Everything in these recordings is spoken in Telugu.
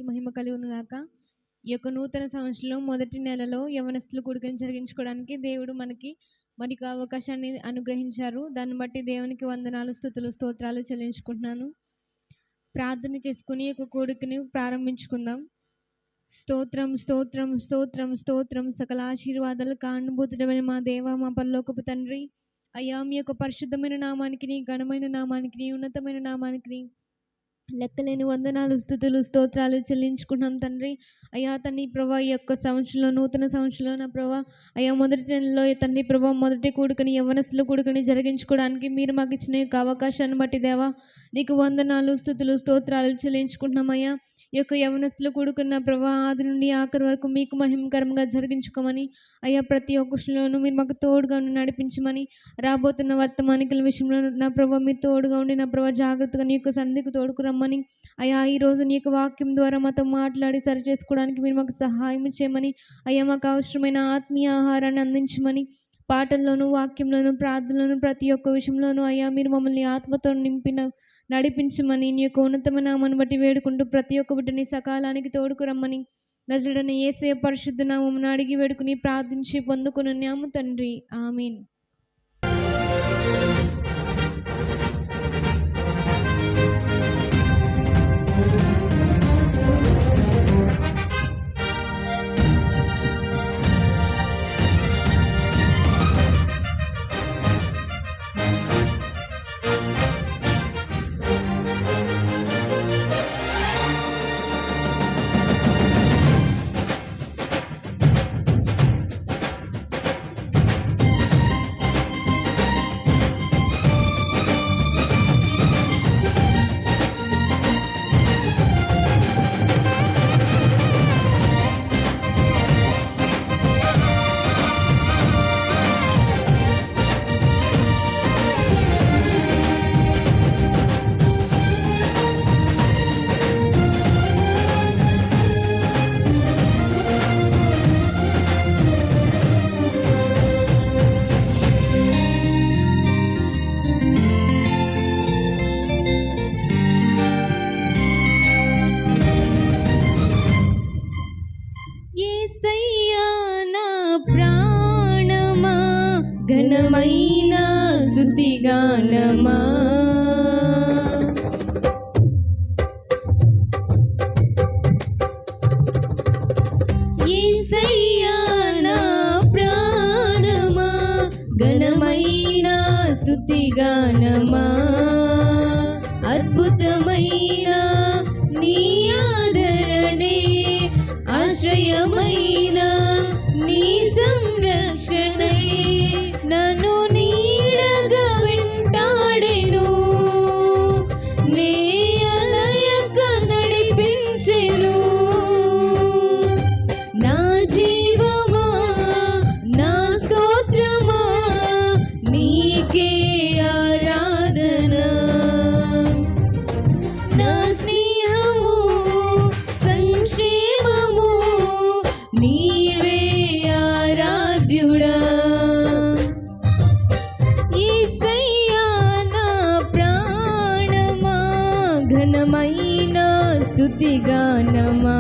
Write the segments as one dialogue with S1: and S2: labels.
S1: నామానికి మహిమ కలుగును గాక. ఈ యొక్క నూతన సంవత్సరంలో మొదటి నెలలో యవనస్తులు కూడికని జరిగించుకోవడానికి దేవుడు మనకి మరిక అవకాశాన్ని అనుగ్రహించారు. దాన్ని బట్టి దేవునికి వందనాలు, స్తుతులు, స్తోత్రాలు చెల్లించుకుంటున్నాను. ప్రార్థన చేసుకుని ఈ యొక్క కూడికని ప్రారంభించుకుందాం. స్తోత్రం స్తోత్రం స్తోత్రం స్తోత్రం. సకల ఆశీర్వాదాలు కానుభూతుడమైన మా దేవ, మా పరలోకపు తండ్రి, అయ్యా మీ యొక్క పరిశుద్ధమైన నామానికి, ఘనమైన నామానికి, ఉన్నతమైన నామానికి లెక్కలేని వందనాలు, స్తుతులు, స్తోత్రాలు చెల్లించుకుంటున్నాం తండ్రి. అయ్యా తండ్రి ప్రభా, ఈ యొక్క సంవత్సరంలో, నూతన సంవత్సరంలో నా ప్రభా, అయ్యా మొదటి నెలలో తండ్రి ప్రభా మొదటి కూడుకుని యవనస్తులు కూడుకుని జరిగించుకోవడానికి మీరు మాకు ఇచ్చిన యొక్క అవకాశాన్ని బట్టి దేవా నీకు వందనాలు, స్తుతులు, స్తోత్రాలు చెల్లించుకుంటున్నాం. అయ్యా ఈ యొక్క యవనస్తులు కూడుకున్న ప్రభా ఆది నుండి ఆఖరి వరకు మీకు మహిమకరంగా జరిగించుకోమని, అయ్యా ప్రతి ఒక్క విషయంలోనూ మీరు మాకు తోడుగా ఉండి నడిపించమని, రాబోతున్న వర్తమానికల విషయంలో నా ప్రభా మీరు తోడుగా ఉండి నా ప్రభా జాగ్రత్తగా నీ యొక్క సన్నిధికి తోడుకు రమ్మని, అయ్యా ఈరోజు నీ యొక్క వాక్యం ద్వారా మాతో మాట్లాడి సరి చేసుకోవడానికి మీరు మాకు సహాయం చేయమని, అయ్యా మాకు అవసరమైన ఆత్మీయ ఆహారాన్ని అందించమని, పాటల్లోనూ వాక్యంలోనూ ప్రార్థనలోనూ ప్రతి ఒక్క విషయంలోనూ అయ్యా మీరు మమ్మల్ని ఆత్మతో నడిపించమని నీ యొక్క ఉన్నతమైన నామమును బట్టి వేడుకుంటూ ప్రతి ఒక్క బిడ్డని సకాలానికి తోడుకు రమ్మని నజరేయుడైన యేసయ్య పరిశుద్ధ నామమున అడిగి వేడుకుని ప్రార్థించి పొందుకొనున్నాము తండ్రి, ఆమేన్. ఘనమైన స్తుతిగానమా యేసయ్యా నా ప్రాణమా, ఘనమైన స్తుతిగానమా, అద్భుతమైన నీ ఆదరణే, ఆశ్రయమైన నీ సంరక్షణే నన్ను నీడగా వెంటాడెను, నే అలయక నడిపించెను. నా జీవమా నా స్తోత్రమా నీకే ఆరాధన, నా స్నేహము సంక్షేమము నీవే ఆరాధ్యుడా. ఘనమైన స్తుతిగానమా.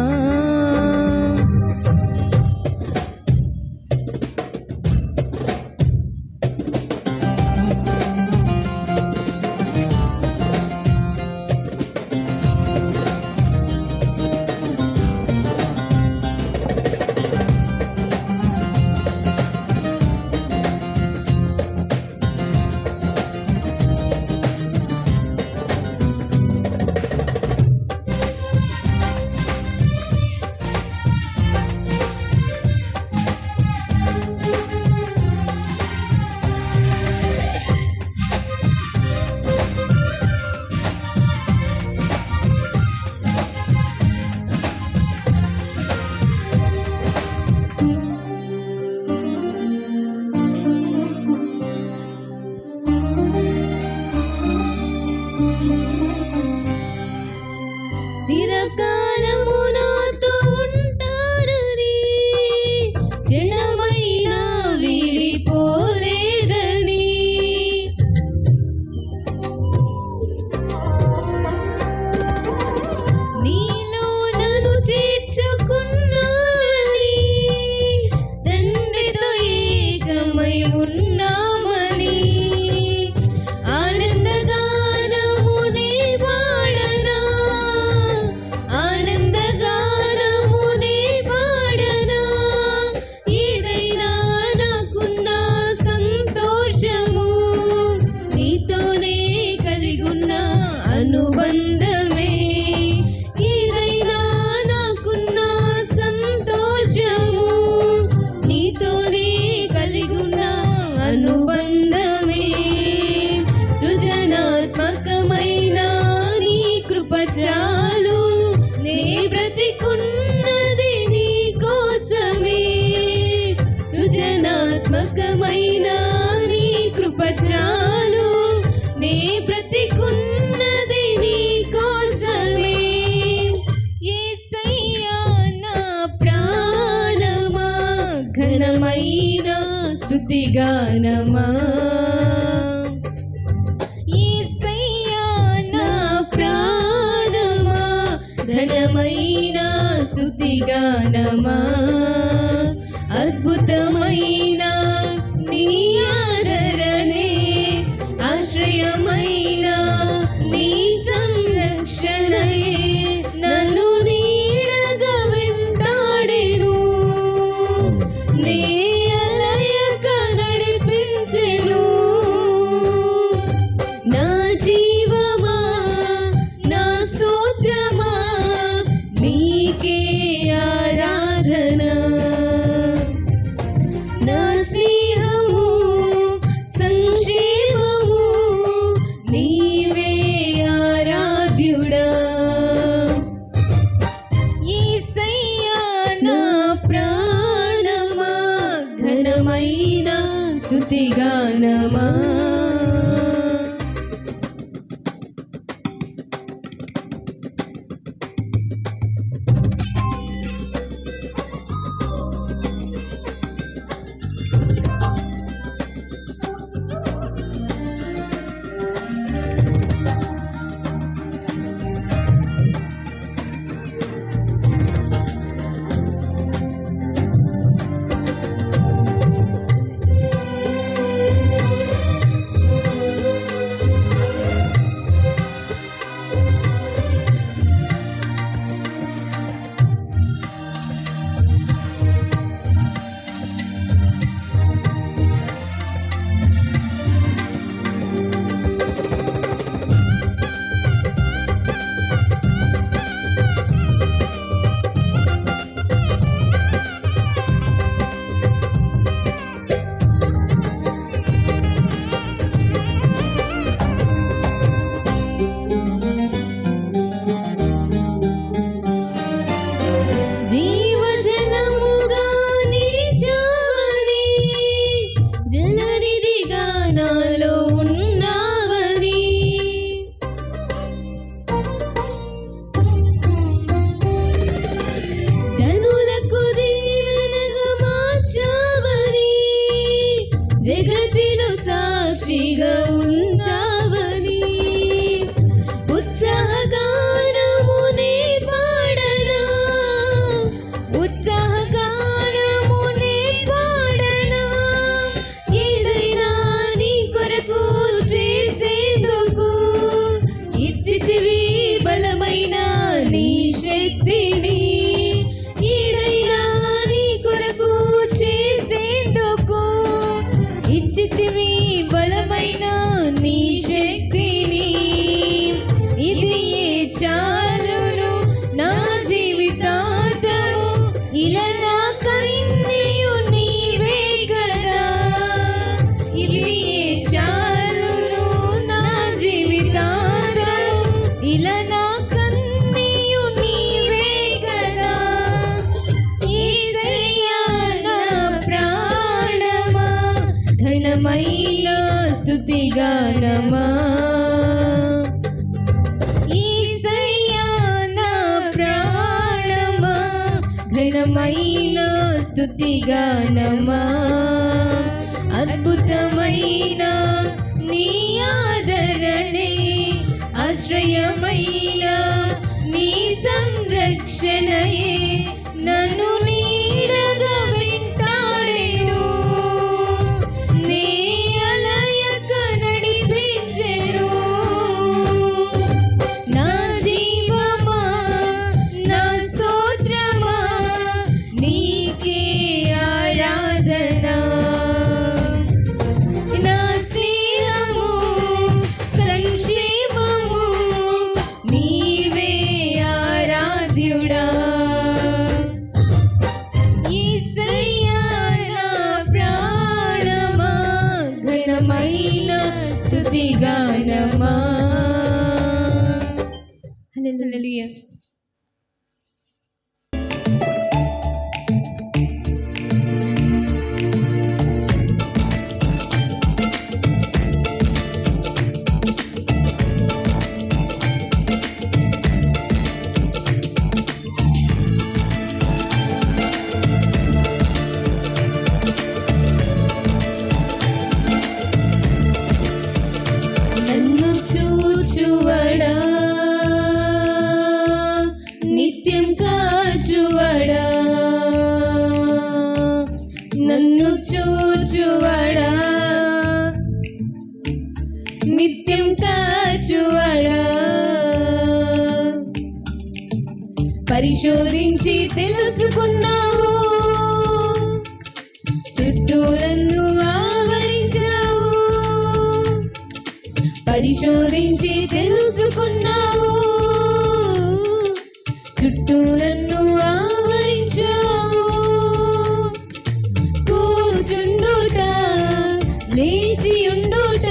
S2: బ్రతికున్నది నీ కోసమే, సృజనాత్మకమైన నీ కృప చాలు. నే బ్రతికున్నది నీ కోసమే. యేసయ్యా నా ప్రాణమా, ఘనమైన స్తుతిగానమా. యేసయ్యా నా ప్రాణమా, ఘనమైన స్తుతిగానమా. అద్భుతమైన నీ ఆదరణే, ఆశ్రయమైన నీ సంరక్షణయే నన్ను నీడగా వెంటాడెను. నే అలయక నడిపించెను. నా జీవమా, నా స్తోత్రమా, నీకే ఆరాధన. నా స్నేహము, సంక్షేమము, నీవే ఆరాధ్యుడా. యేసయ్యా నా ప్రాణమా, ఘనమైన స్తుతిగానమా. జీవజలముగా నిలిచావని, జలనిధిగా నాలో ఉన్నావని. జనులకు దీవెనగా మార్చావని, జగతిలో సాక్షిగా ఉంచావని. ఉత్సాహగానమునే పాడనా, ఉత్సాహగానమునే పాడనా. ఏదైనా నీ కొరకు చేసేందుకు ఇచ్చితివి బలమైన నీ శక్తిని. ఏదైనా నీ కొరకు చేసేందుకు ఇచ్చితివి బలమైన నీ శక్తిని. ఇది చాలును నా జీవితాంతము, ఇలా నా కన్నీయు నీవే కదా. ఇది చాలును నా జీవితాంతము, ఇలా నా కన్నీయు నీవే కదా. యేసయ్యా నా ప్రాణమా, ఘనమైన స్తుతిగానమా. యేసయ్యా నా ప్రాణమా, ఘనమైన స్తుతిగానమా. అద్భుతమైన నీ ఆదరణే, ఆశ్రయమైన నీ సంరక్షణయే నన్ను నీడగా వెంటాడెను. నే అలయక నడిపించెను. నా జీవమా, నా స్తోత్రమా, నీకే ఆరాధన. నా స్నేహము, సంక్షేమము, నీవే ఆరాధ్యుడా. యేసయ్యా నా ప్రాణమా, ఘనమైన స్తుతిగానమా. హల్లెలూయా. నిత్యం కాచువడా నన్ను చూచువడా నిత్యం కాచువడా పరిశోధించి తెలుసుకున్నావు చుట్టూ నన్ను ఆవరించావు పరిశోధించి తెలుసుకున్నావు చుట్టూ నన్ను ఆవరించావు కూర్చుండుట లేచి ఉండుట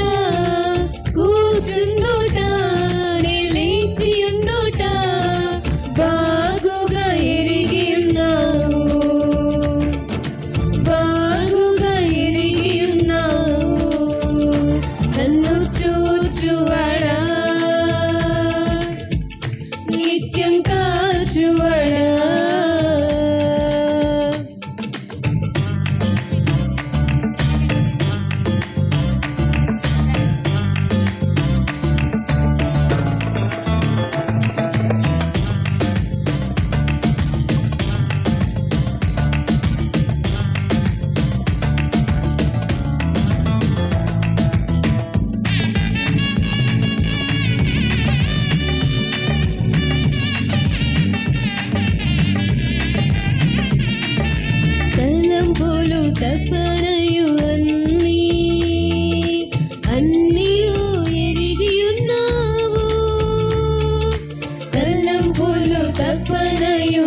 S2: కూర్చుండుట లేచి ఉండుట బాగుగా ఎరిగి ఉన్నావు బాగుగా ఎరిగి ఉన్నావు నన్ను చూచువడా నిత్యం కాచువడా తలంపులు తపనయు అన్నీయు ఎరిగి ఉన్నావు తలంపులు తపనయు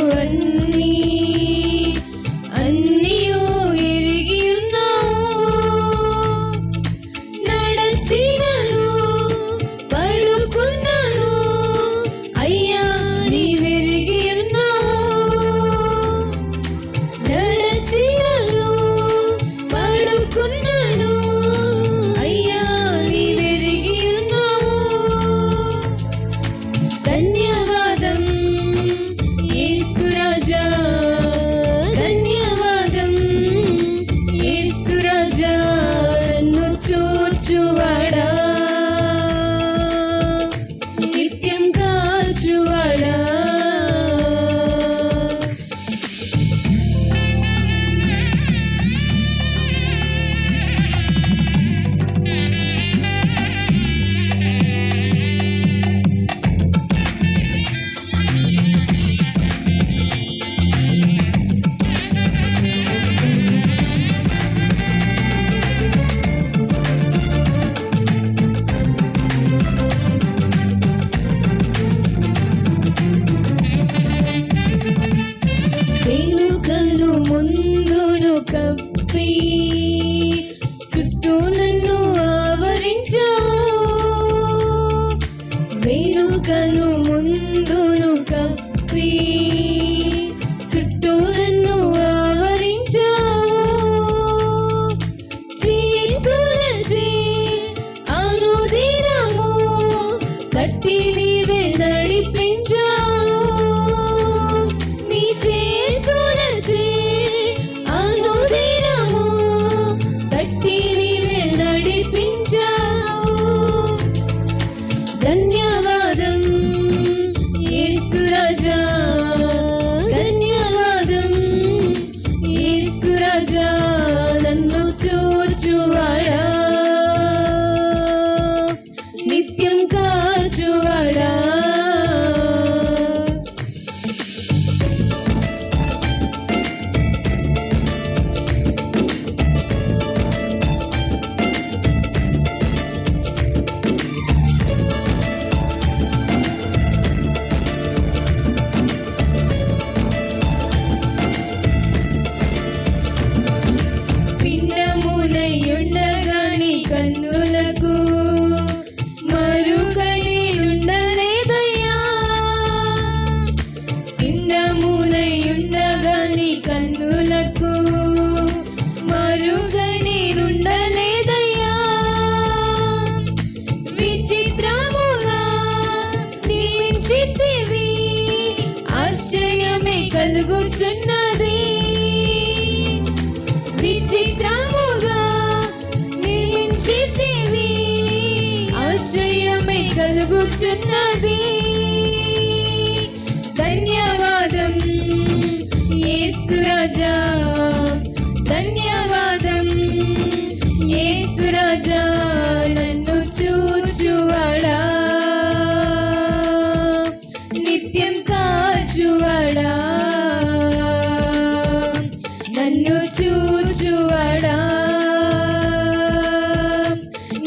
S2: అన్నీయు ఎరిగి ఉన్నావు నడచినను పడుకున్నాను అయ్యా నీవెరిగి ఉన్నావు నడచినను పడుకున్నాను అయ్యా నీవెరిగి ఉన్నావు ధన్యవాదం యేసురాజా ధన్యవాదం యేసురాజా నన్ను చూచువడా నిత్యం కాచువడా వెనుకను ముందును కప్పి చుట్టూ నన్ను ఆవరించావు వెనుకను ముందును కప్పి చుట్టూ నన్ను ఆవరించావు చేతులసి అనుదినము కట్టి నీవే నడిపించావు నీ చేతులసి అనుదినము కట్టి నీవే నడిపించావు ధన్యవాదం యేసురాజా ధన్యవాదం యేసురాజా నన్ను చూచువడా నిత్యం కాచువడా పిండమునయుండగాని కన్నులకు మరుగని ఉండలేదయ్యా పిండమునయుండగాని కన్నులకు మరుగని ఉండలేదయ్యా విచిత్రముగా నిలిచితివి ఆశ్చర్యమే కలుగుచున్నది విచిత్రముగా నిలిచితివి ఆశ్చర్యమే కలుగుచున్నది ధన్యవాదం యేసు రాజా ధన్యవాదం యేసు రాజా నన్ను చూచువాడా నిత్యం కాచువాడా నన్ను చూచువాడా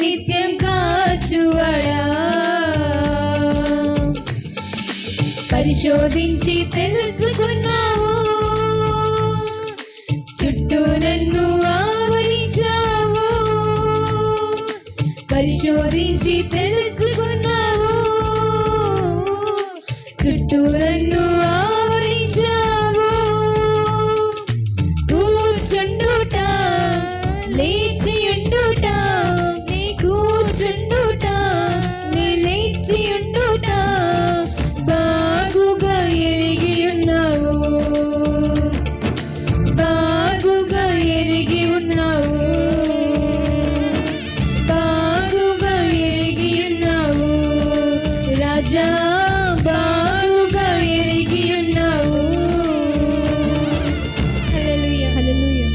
S2: నిత్యం కాచువాడా పరిశోధించి తెలుసుకున్నావు చుట్టూ నన్ను ఆవరించావు పరిశోధించి తెలుసుకున్నావు చుట్టూ నన్ను ఆవరించావు కూర్చుండుట లేచియుండుట నీ కూర్చుండుట నీ లేచియుండుట బాగుగా ఎరిగి ఉన్నావు బాగుగా ఎరిగి ఉన్నావు బాగుగా ఎరిగి ఉన్నావు రాజా బాగుగా ఎరిగి ఉన్నావు హల్లెలూయా హల్లెలూయా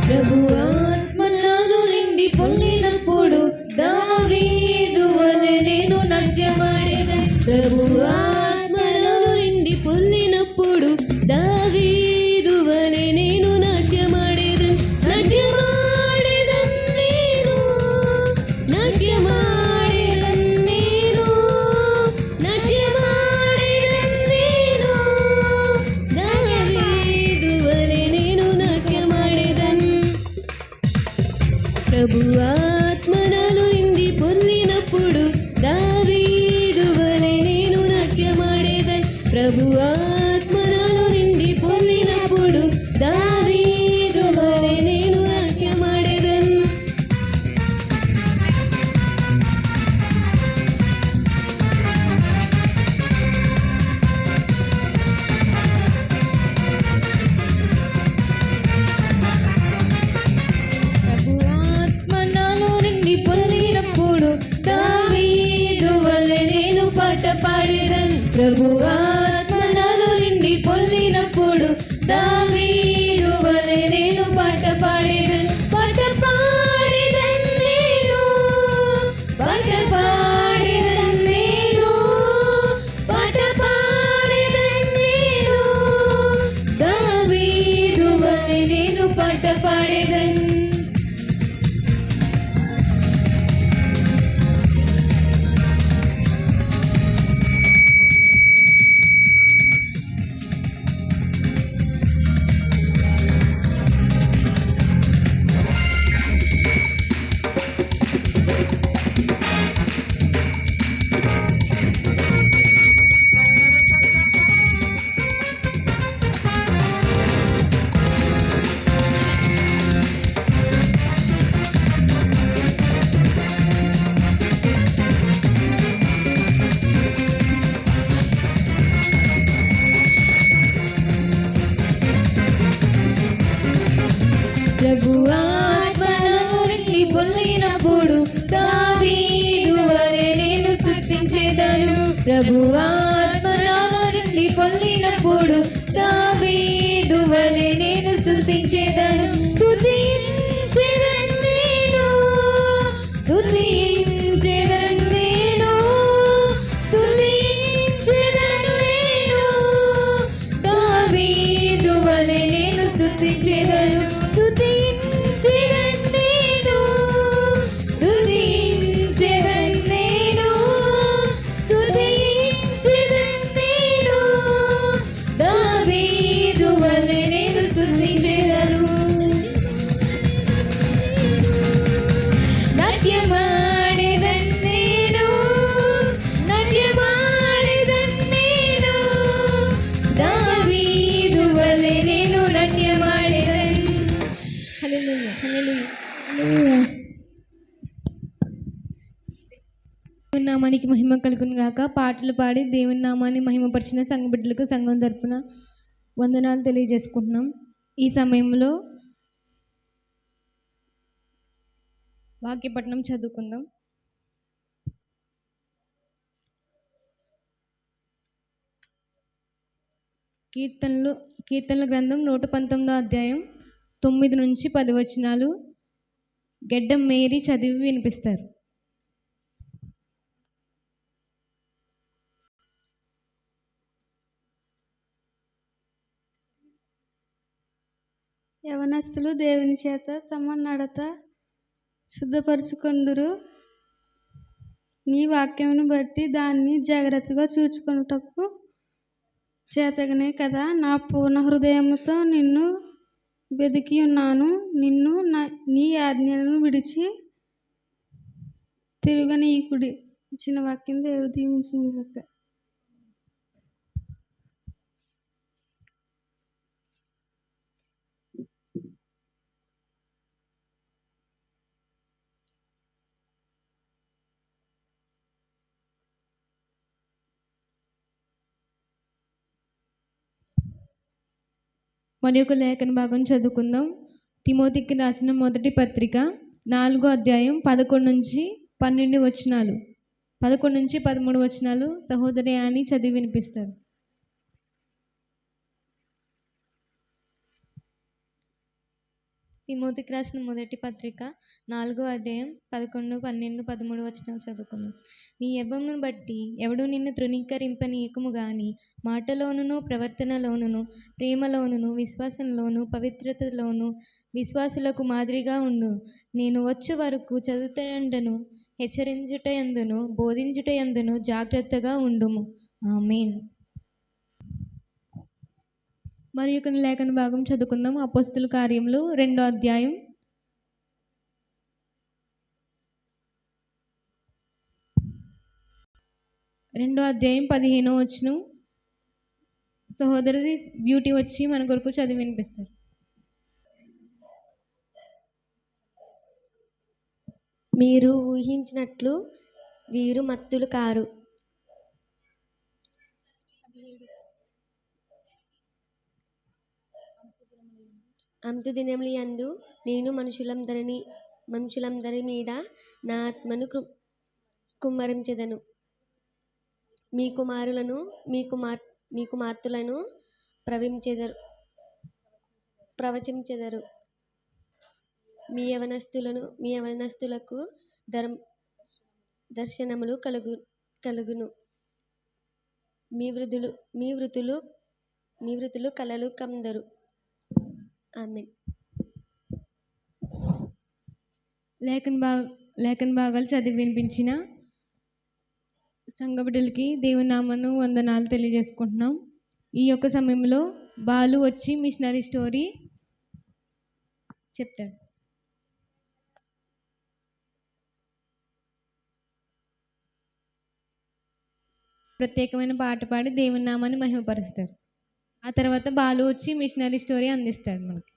S2: ప్రభు ఆత్మలను నిండి పొందినప్పుడు దావీదు వలె నేను నాట్యమాడేదను ప్రభు ఆత్మలను నిండి పొందినప్పుడు దావీదు వలె నేను నాట్యమాడేదను నాట్యమాడేదను నేను నాట్యమాడేదను నేను నాట్యమాడేదను నేను దావీదు వలె నేను నాట్యమాడేదను ప్రభు ఆత్మనలు నిండి పొందినప్పుడు దావీదు వలె నేను నాట్యమాడేదను ప్రభు ఆత్మనలు నిండి పొందినప్పుడు దావీదు వలె నేను నాట్యమాడేదను ప్రభు ఆత్మనలు నిండి పొందినప్పుడు దావీదు వలె నేను పాట పాడేదను ప్రభు ఆత్మనలు నిండి పొందినప్పుడు దావీదు వలె నేను పాట పాడేదను పాట పాడేదను నేను పాట పాడేదను నేను పాట పాడేదను నేను దావీదు వలె నేను పాట పాడేదను ప్రభు ఆత్మనలు నిండి పొందినప్పుడు దావీదు వలె నేను స్తుతించెదను ప్రభు ఆత్మనలు నిండి పొందినప్పుడు దావీదు వలె నేను స్తుతించెదను స్తుతించెదను నేను స్తుతించెదను నేను స్తుతించెదను నేను దావీదు వలె నేను స్తుతించెదను స్తుతించెదను నేను స్తుతించెదను నేను స్తుతించెదను నేను దావీదు వలె నేను స్తుతించెదను నాట్యమాడేదను నేను నాట్యమాడేదను నేను దావీదు వలె నేను నాట్యమాడేదను హల్లెలూయా హల్లెలూయా
S1: దేవుని నామానికి మహిమ కలుగును గాక. పాటలు పాడి దేవుని నామాన్ని మహిమపరిచిన సంఘ బిడ్డలకు సంఘం తరపున వందనాలు తెలియజేసుకుంటున్నాం. ఈ సమయంలో వాక్యపట్నం చదువుకుందాం. కీర్తనల గ్రంథం 119వ అధ్యాయం 9 నుంచి 10 వచనాలు గెడ్డం మేరీ చదివి వినిపిస్తారు.
S3: యవనస్తులు దేవుని చేత తమ నడత శుద్ధపరచుకొందురు. నీ వాక్యమును బట్టి దాన్ని జాగ్రత్తగా చూచుకొనుటకు చేతగనే కదా. నా పూర్ణ హృదయముతో నిన్ను వెదికి ఉన్నాను. నిన్ను నీ ఆజ్ఞలను విడిచి తిరుగనీయుకుడి. ఇచ్చిన వాక్యం దేవుడు దీవించును గాక.
S1: మరి ఒక లేఖన భాగం చదువుకుందాం. తిమోతికి రాసిన మొదటి పత్రిక 4వ అధ్యాయం 11 నుంచి 12 వచనాలు 11 నుంచి 13 వచనాలు సహోదరి అని చదివి వినిపిస్తారు.
S4: తిమోతికి రాసిన మొదటి పత్రిక 4వ అధ్యాయం 11, 12, 13 వచనాలు చదువుకుందాం. నీ యవ్వమును బట్టి ఎవడు నిన్ను తృణీకరింపనీయకుము గాని మాటలోనును ప్రవర్తనలోనును ప్రేమలోనును విశ్వాసంలోను పవిత్రతలోను విశ్వాసులకు మాదిరిగా ఉండు. నేను వచ్చు వరకు చదువుటయందును హెచ్చరించుటయందును బోధించుటయందును జాగ్రత్తగా ఉండుము. ఆమేన్.
S1: మరి ఒక లేఖన భాగం చదువుకుందాం. అపోస్తుల కార్యములు 2వ అధ్యాయం 15వ వచనం సహోదరి బ్యూటీ వచ్చి మన కొరకు చదివి వినిపిస్తారు.
S5: మీరు ఊహించినట్లు వీరు మత్తులు కారు. అంతు దినముల యందు నేను మనుషులందరి మీద నా ఆత్మను కుమ్మరించెదను. మీ కుమారులను మీ కుమార్తెలను ప్రవచించెదరు. మీ యవనస్తులకు దర్శనములు కలుగును. మీ వృతులు కలలు కందరు. ఆమేన్.
S1: లేఖన భాగాలు చదివి వినిపించిన సంఘ బిడ్డలకి దేవుని నామను వందనాలు తెలియజేసుకుంటున్నాం. ఈ యొక్క సమయంలో బాలు వచ్చి మిషనరీ స్టోరీ చెప్తాడు. ప్రత్యేకమైన పాట పాడి దేవుని నామాన్ని మహిమపరుస్తాడు. ఆ తర్వాత బాలు వచ్చి మిషనరీ స్టోరీ అందిస్తాడు మనకి.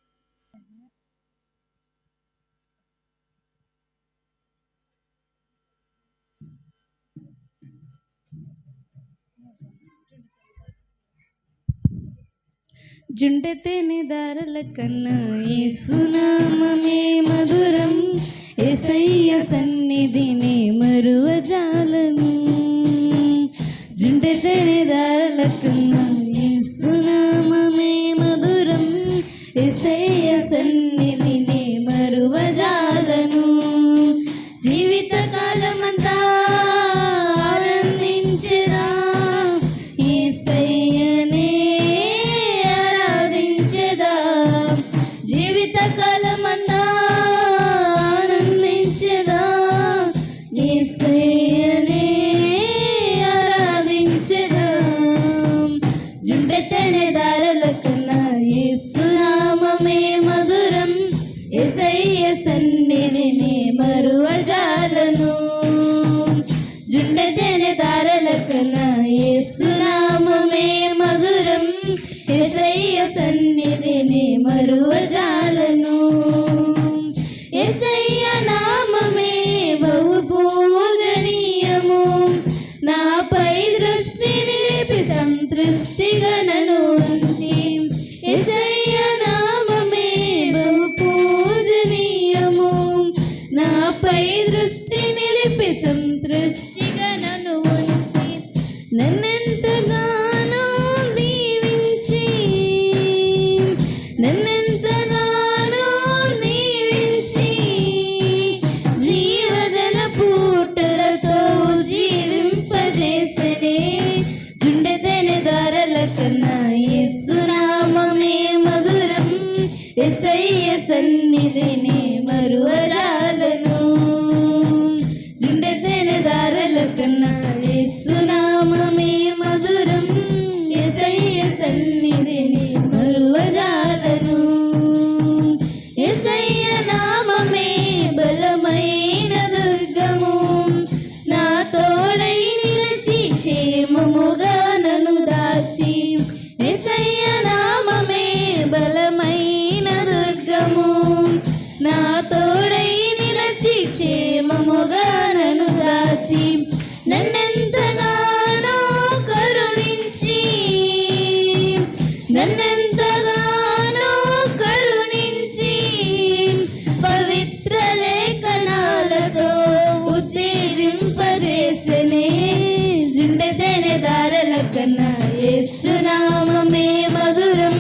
S3: జుంటెతేని దారుల కన్నా యేసునామమే మధురం. యేసయ్య సన్నిధిని మరువజాలను. జుంటెతేని దారుల కన్నా యేసునామమే మధురం. యేసయ్య సన్నిధిని మరువజాలను. జీవిత కాలమంతా ఆనందించెదా యేసయ్యనే ఆరాధించెదా. జీవిత కాలమంతా ఆనందించెదా యేసయ్యనే ఆరాధించెదా. జుంటెతేని దారుల కన్నా యేసునామమే మధురం. యేసయ్య సన్నిధిని మరువజాలను. జుండెతేని దారుల కన్నా యేసునామమే మధురం. యేసయ్య సన్నిధిని మరువజాలను. యేసయ్య నామమే బహు పూజనీయము.
S2: నాపై దృష్టి నిలిపి సంతృష్టిగా నన్ను ఉంచి నన్నెంతగానో దీవించి నన్నెంతగానో దీవించి జీవజల పూటలతో జీవింపజేసనే జుండెదెనె దారల కన్నా యేసునామమే మధురం యేసయ్య సన్నిధిని మరువజాలను జుండెదెనె దారల కన్నా యేసునామమే మధురం యేసయ్య సన్నిధిని మరువజాలను యేసయ్య నామమే బలమైన దుర్గము నా తోడై నిలిచి క్షేమముగా నన్ను దాచి యేసయ్య నామమే బలమైన దుర్గము నా తోడై నిలిచి క్షేమముగా నన్ను దాచి నన్నెంతగానో కరుణించి నన్నెంతగానో కరుణించి పవిత్ర లేఖనాలతో ఉత్తేజింపజేసనే జుండెదెనె దారల కన్నా యేసునామమే మధురం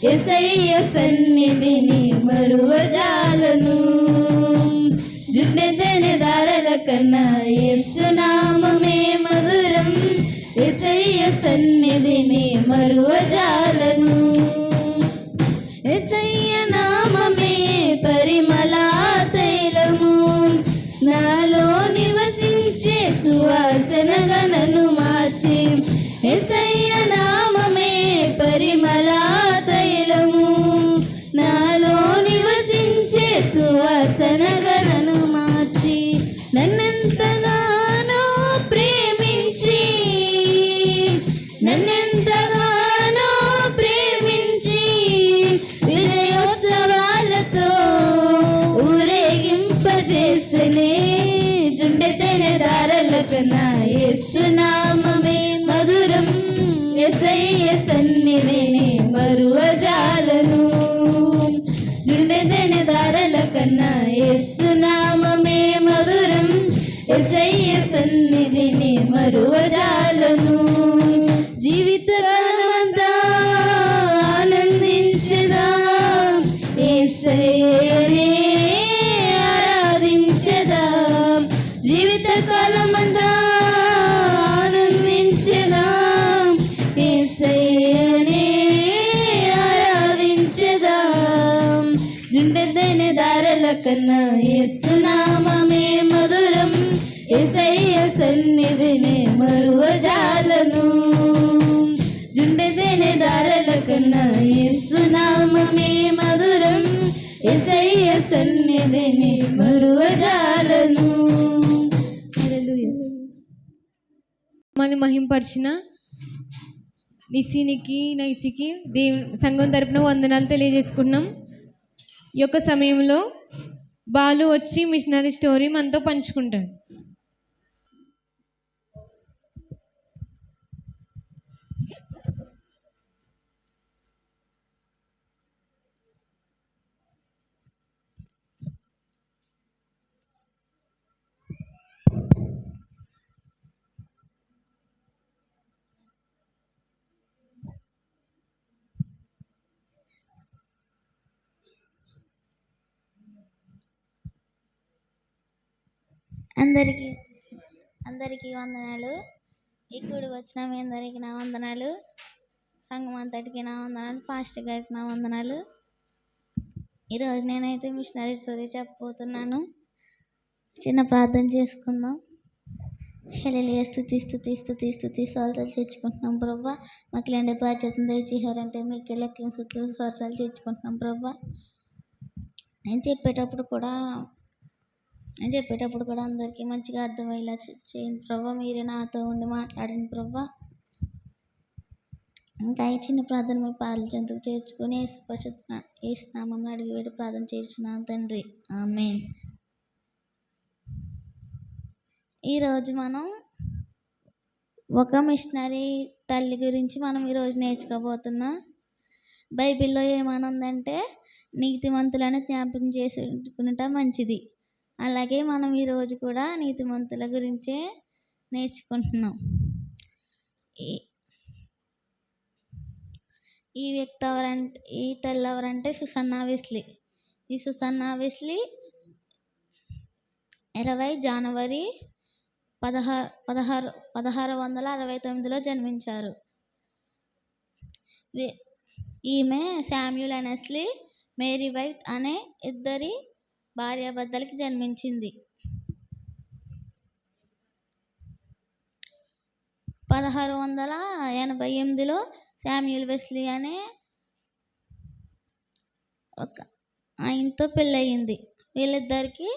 S2: యేసయ్య సన్నిధిని మరువజాలను జుండెదెనె దారల కన్నా యేసునామమే మధురం యేసయ్య సన్నిధిని మరువజాలను యేసయ్య నామమే పరిమళ తైలము నాలో నివసించే సువాసనగా నన్ను మార్చి యేసయ్య నామమే పరిమళ తైలము నాలో నివసించే సువాసనగా నన్ను మార్చి నన్నెంతగానో ప్రేమించి నన్నెంతగానో ప్రేమించి విజయోత్సవాలతో ఊరేగింపజేసనే జుండెదెనె దారల కన్నా యేసునామమే మధురం యేసయ్య సన్నిధిని మరువజాలను జుండెదెనె దారల కన్నా యేసునామమే మధురం యేసయ్య సన్నిధిని మరువజాలను జీవితకాలమంతా ఆనందించదా యేసయ్యనే ఆరాధించదా జీవితకాలమంతా ఆనందించదా యేసయ్యనే ఆరాధించదా జుండెదెనె దారల కన్నా యేసునామమే మధురం యేసయ్య సన్నిధిని మరువజాలను జుండెదెనె దారల కన్నా యేసునామమే మధురం యేసయ్య సన్నిధిని మరువజాలను. హల్లెలూయా.
S1: మన మహింపరిచిన నిసినికి నైసికి సంఘం తరపున వందనాలు తెలియజేసుకుంటున్నాం. ఈ యొక్క సమయంలో బాలు వచ్చి మిషనరీ స్టోరీ మనతో పంచుకుంటాడు.
S6: అందరికీ వందనాలు. ఈ కూడి వచ్చిన మీ అందరికీ నా వందనాలు. సంఘం అంతటికి నా వందనాలు. పాస్టర్ గారికి నా వందనాలు. ఈరోజు నేనైతే మిషనరీ స్టోరీ చెప్పబోతున్నాను. చిన్న ప్రార్థన చేసుకుందాం. హల్లెలూయా. స్తుతి స్వార్థాలు తెచ్చుకుంటున్నాం ప్రభా. మాకు ఇలాంటి బాధ్యతను దయచేయారంటే మీకు లెక్కల స్తుతులు స్వార్థాలు తెచ్చుకుంటున్నాం ప్రభా. నేను చెప్పేటప్పుడు కూడా అందరికీ మంచిగా అర్థమయ్యేలా చేయండి ప్రభా. మీరే నాతో ఉండి మాట్లాడండి ప్రభా. ఇంకా ఈ చిన్న ప్రార్థన మీ పాలు జంతుకు చేర్చుకొని ఏసునామం అడిగి వేడి ప్రార్థన చేర్చున్నాను తండ్రి. ఆమేన్. ఈరోజు మనం ఒక మిషనరీ తల్లి గురించి మనం ఈరోజు నేర్చుకోబోతున్నాం. బైబిల్లో ఏమనుందంటే నీతిమంతులను జ్ఞాపకం చేసుకుంటా మంచిది. అలాగే మనం ఈరోజు కూడా నీతిమంతుల గురించే నేర్చుకుంటున్నాం. ఈ ఈ వ్యక్తి ఎవరంటే, ఈ తల్లి ఎవరంటే సుసన్నా వెస్లీ. ఈ సుసన్నా వెస్లీ 20 జనవరి 1669లో జన్మించారు. ఈమె శామ్యూల్ ఎనెస్లీ, మేరీ వైట్ అనే ఇద్దరి భార్యాభర్తలకి జన్మించింది. 1688లో శామ్యూల్ వెస్లీ అనే ఒక ఆయనతో పెళ్ళయింది. వీళ్ళిద్దరికి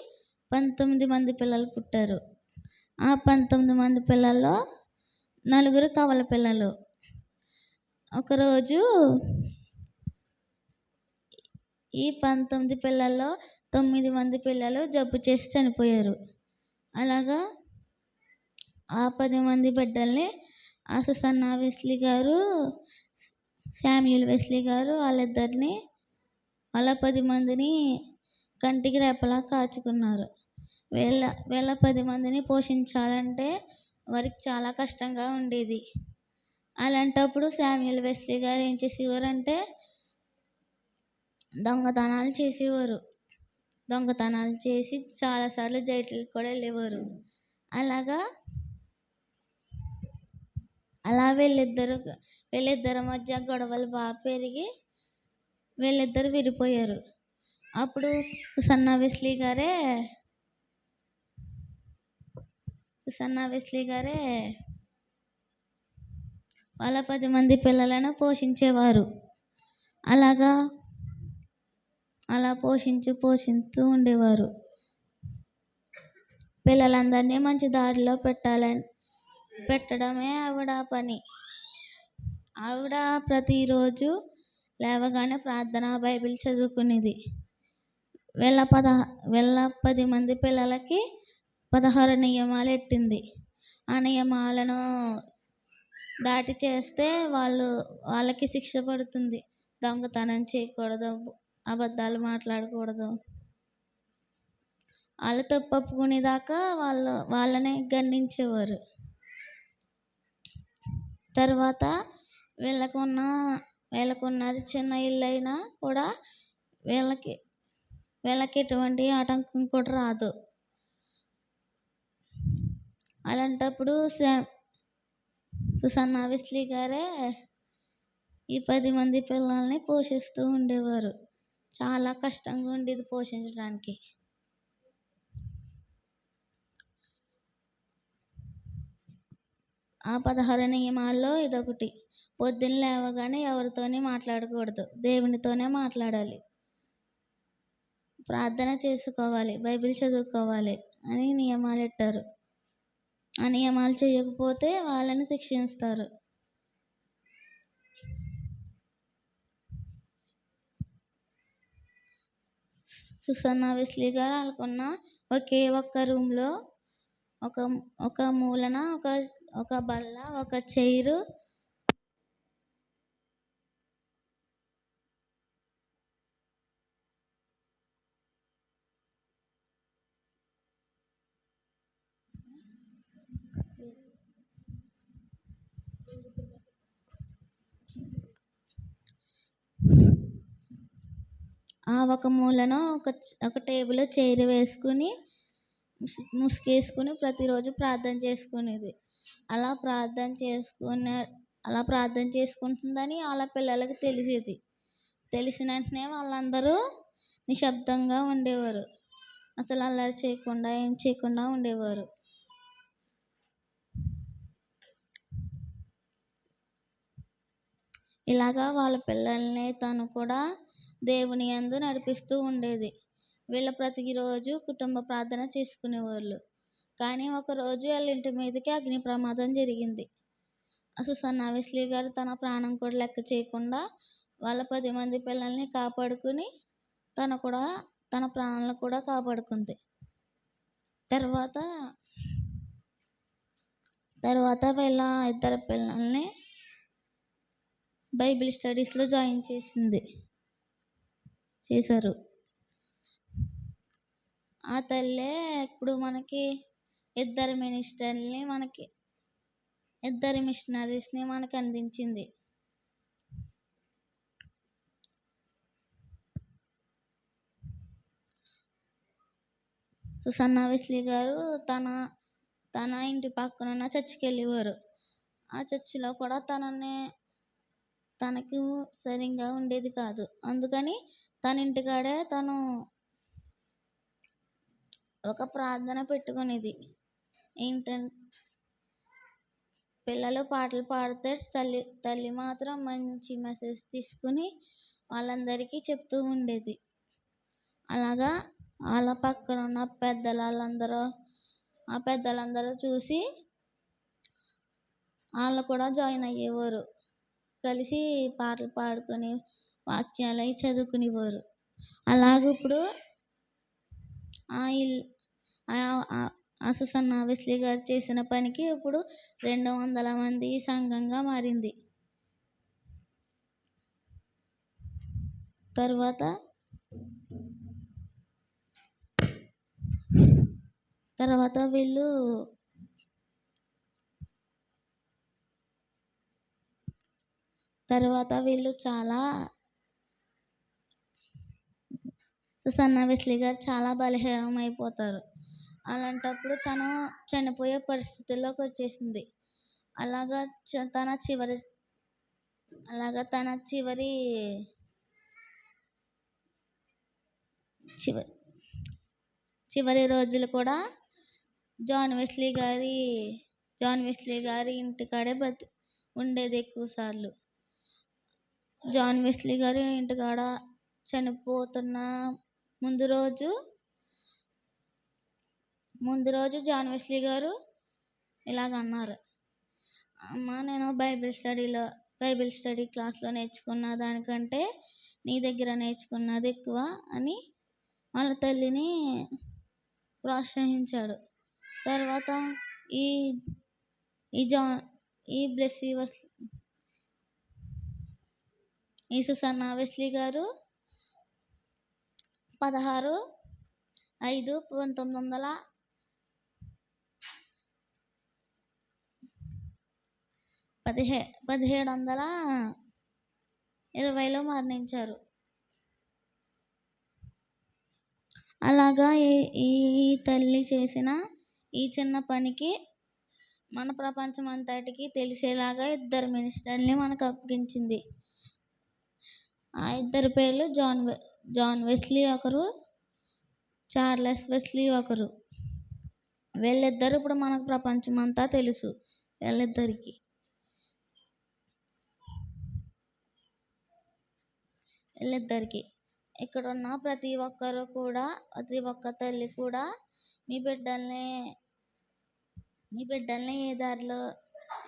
S6: 19 మంది పిల్లలు పుట్టారు. ఆ 19 మంది పిల్లల్లో 4 కవల పిల్లలు. ఒకరోజు ఈ 19 పిల్లల్లో 9 మంది పిల్లలు జబ్బు చేసి చనిపోయారు. అలాగా ఆ 10 మంది బిడ్డల్ని ఆ సుసన్నా వెస్లీ గారు, శామ్యూల్ వెస్లీ గారు వాళ్ళిద్దరిని, వాళ్ళ 10 మందిని కంటికి రెప్పలా కాచుకున్నారు. వీళ్ళ 10 మందిని పోషించాలంటే వారికి చాలా కష్టంగా ఉండేది. అలాంటప్పుడు శామ్యూల్ వెస్లీ గారు ఏం చేసేవారంటే దొంగతనాలు చేసేవారు. దొంగతనాలు చేసి చాలాసార్లు జైలుకి కూడా వెళ్ళేవారు. అలా వీళ్ళిద్దరి మధ్య గొడవలు బాగా పెరిగి వీళ్ళిద్దరు విడిపోయారు. అప్పుడు సుసన్నా వెస్లీ గారే వాళ్ళ 10 మంది పిల్లలను పోషించేవారు. అలా పోషిస్తూ ఉండేవారు. పిల్లలందరినీ మంచి దారిలో పెట్టడమే ఆవిడ పని. ఆవిడ ప్రతిరోజు లేవగానే ప్రార్థన, బైబిల్ చదువుకునేది. వీళ్ళ 10 మంది పిల్లలకి 16 నియమాలు ఎట్టింది. ఆ నియమాలను దాటి చేస్తే వాళ్ళకి శిక్ష పడుతుంది. దొంగతనం చేయకూడదు, అబద్ధాలు మాట్లాడకూడదు. వాళ్ళు తప్పు ఒప్పుకునేదాకా వాళ్ళని గండించేవారు. తర్వాత వీళ్ళకున్నది చిన్న ఇల్లు అయినా కూడా వీళ్ళకి ఎటువంటి ఆటంకం కూడా రాదు. అలాంటప్పుడు సుసన్నా వెస్లీ గారే ఈ 10 మంది పిల్లల్ని పోషిస్తూ ఉండేవారు. చాలా కష్టంగా ఉండేది పోషించడానికి. ఆ 16 నియమాల్లో ఇదొకటి. పొద్దున్న లేవగానే ఎవరితోని మాట్లాడకూడదు, దేవునితోనే మాట్లాడాలి, ప్రార్థన చేసుకోవాలి, బైబిల్ చదువుకోవాలి అని నియమాలు పెట్టారు. ఆ నియమాలు చేయకపోతే వాళ్ళని శిక్షిస్తారు. సుసన్నా వెస్లీ గారు వాళ్ళకున్న ఒకే ఒక్క రూమ్లో ఒక మూలన ఒక బల్ల, ఒక చైరు, ఒక మూలను ఒక టేబుల్, చైర్ వేసుకుని ముసుగేసుకుని ప్రతిరోజు ప్రార్థన చేసుకునేది. అలా ప్రార్థన చేసుకుంటుందని వాళ్ళ పిల్లలకి తెలిసేది. తెలిసిన వెంటనే వాళ్ళందరూ నిశ్శబ్దంగా ఉండేవారు. అసలు అల్లరి చేయకుండా ఏం చేయకుండా ఉండేవారు. ఇలాగా వాళ్ళ పిల్లల్ని తను కూడా దేవుని యందు నడిపిస్తూ ఉండేది. వీళ్ళు ప్రతిరోజు కుటుంబ ప్రార్థన చేసుకునేవాళ్ళు. కానీ ఒకరోజు వాళ్ళ ఇంటి మీదకి అగ్ని ప్రమాదం జరిగింది. సుసన్నా వెస్లీ గారు తన ప్రాణం కూడా లెక్క చేయకుండా వాళ్ళ 10 మంది పిల్లల్ని కాపాడుకుని తన ప్రాణాలను కూడా కాపాడుకుంది. తర్వాత వీళ్ళ ఇద్దరు పిల్లల్ని బైబిల్ స్టడీస్లో జాయిన్ చేశారు. ఆ తల్లే ఇప్పుడు మనకి ఇద్దరు మిషనరీస్ని మనకి అందించింది. సుసన్నా వెస్లీ గారు తన ఇంటి పక్కన ఉన్న చర్చికి వెళ్ళేవారు. ఆ చర్చిలో కూడా తనకు సరిగ్గా ఉండేది కాదు. అందుకని తన ఇంటికాడే తను ఒక ప్రార్థన పెట్టుకునేది. ఏంటంటే పిల్లలు పాటలు పాడితే తల్లి మాత్రం మంచి మెసేజ్ తీసుకుని వాళ్ళందరికీ చెప్తూ ఉండేది. అలాగా వాళ్ళ పక్కన ఉన్న పెద్దలందరూ చూసి వాళ్ళు కూడా జాయిన్ అయ్యేవారు. కలిసి పాటలు పాడుకొని వాక్యాలు అవి చదువుకునేవారు. అలాగే ఇప్పుడు సుసన్నా వెస్లీ గారు చేసిన పనికి ఇప్పుడు 200 మంది సంఘంగా మారింది. తర్వాత వీళ్ళు సుసన్నా వెస్లీ గారు చాలా బలహీనం అయిపోతారు. అలాంటప్పుడు చనిపోయే పరిస్థితుల్లోకి వచ్చేసింది. అలాగా తన చివరి రోజులు కూడా జాన్ వెస్లీ గారి ఇంటికాడే ఉండేది ఎక్కువ సార్లు. జాన్ వెస్లీ గారి ఇంటికాడ చనిపోతున్న ముందు రోజు జాన్ వెస్లీ గారు ఇలాగ అన్నారు, అమ్మ నేను బైబిల్ స్టడీ క్లాస్లో నేర్చుకున్న దానికంటే నీ దగ్గర నేర్చుకున్నది ఎక్కువ అని వాళ్ళ తల్లిని ప్రోత్సహించాడు. తర్వాత ఈ సుసన్నా వెస్లీ గారు 16/5/1720లో మరణించారు. అలాగా ఈ తల్లి చేసిన ఈ చిన్న పనికి మన ప్రపంచం అంతటికి తెలిసేలాగా 2 మినిస్టర్ని మనకు అప్పగించింది. ఆ 2 పేర్లు జాన్ వెస్లీ ఒకరు, చార్లెస్ వెస్లీ ఒకరు. వీళ్ళిద్దరు ఇప్పుడు మనకు ప్రపంచం అంతా తెలుసు. వీళ్ళిద్దరికి ఇక్కడ ఉన్న ప్రతి ఒక్క తల్లి కూడా మీ బిడ్డల్ని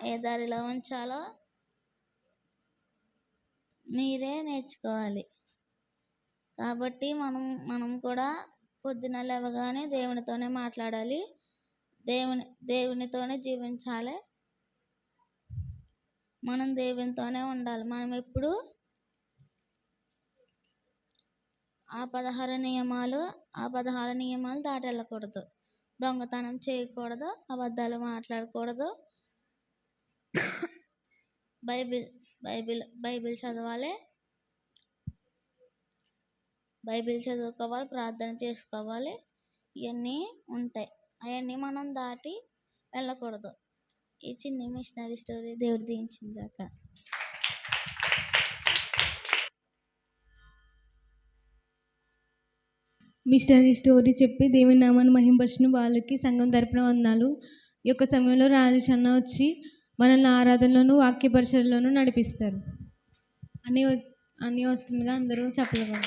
S6: ఏ దారిలో ఉంచాలో మీరే నేర్చుకోవాలి. కాబట్టి మనం కూడా పొద్దున లేవగానే దేవునితోనే మాట్లాడాలి, దేవునితోనే జీవించాలి, మనం దేవునితోనే ఉండాలి. మనం ఎప్పుడు ఆ 16 నియమాలు దాటి వెళ్ళకూడదు. దొంగతనం చేయకూడదు, అబద్ధాలు మాట్లాడకూడదు, బైబిల్ చదవాలి, బైబిల్ చదువుకోవాలి, ప్రార్థన చేసుకోవాలి. ఇవన్నీ ఉంటాయి. అవన్నీ మనం దాటి వెళ్ళకూడదు. ఈ చిన్న మిషనరీ స్టోరీ దేవుడు దీవించిందాక.
S1: మిషనరీ స్టోరీ చెప్పి దేవుని నామాన్ని మహింపరిచిన వాళ్ళకి సంఘం తరపున వందనాలు. ఈ యొక్క సమయంలో రాజేష్ అన్న వచ్చి మనల్ని ఆరాధనలోను వాక్య పరిచర్యలోను నడిపిస్తారు. అన్నీ వస్తుండగా అందరూ చెప్పలేదు.